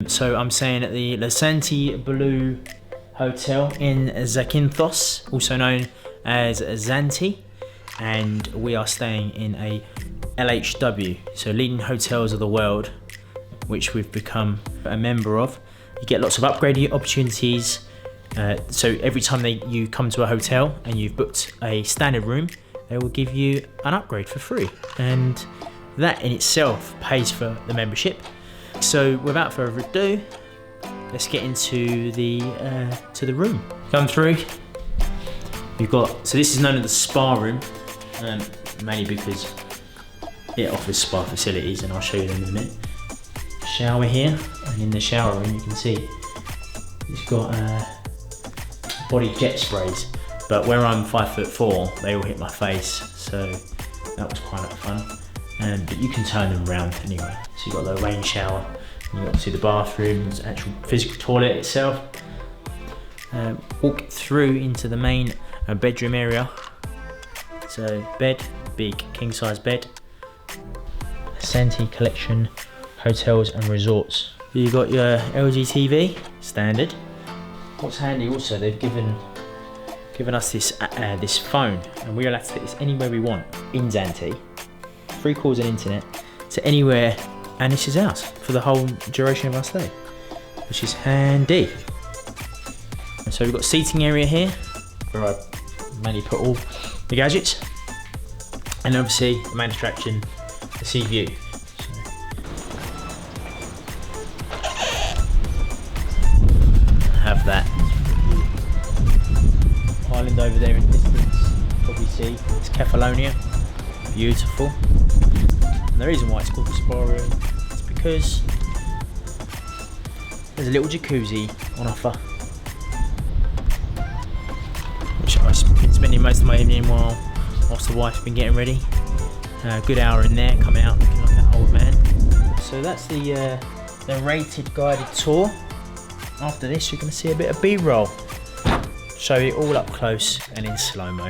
So I'm staying at the Lesante Blu Hotel in Zakynthos, also known as Zante, and we are staying in a LHW, so leading hotels of the world, which we've become a member of. You get lots of upgrading opportunities. So every time you come to a hotel and you've booked a standard room, they will give you an upgrade for free, and that in itself pays for the membership. So without further ado, let's get into the room. Come through. You've got, so this is known as the spa room, mainly because it offers spa facilities, and I'll show you them in a minute. Shower here, and in the shower room you can see it's got body jet sprays, but where I'm 5'4", they all hit my face, so that was quite a lot of fun. But you can turn them around anyway. So you've got the rain shower, and you've got obviously the bathroom, the actual physical toilet itself. Walk through into the main bedroom area. So bed, big king size bed. Lesante Collection Hotels and Resorts. You've got your LG TV, standard. What's handy also, they've given us this phone, and we're allowed to take this anywhere we want in Zante. Free calls and internet to anywhere, and this is ours for the whole duration of our stay, which is handy. And so we've got seating area here where I mainly put all the gadgets, and obviously the main attraction, the sea view. Have that island over there in the distance. Probably see it's Kefalonia, beautiful. And the reason why it's called the spa room is because there's a little jacuzzi on offer, which I've been spending most of my evening whilst the wife's been getting ready. A good hour in there, coming out looking like an old man. So that's the rated guided tour. After this, you're going to see a bit of B-roll. Show you all up close and in slow-mo.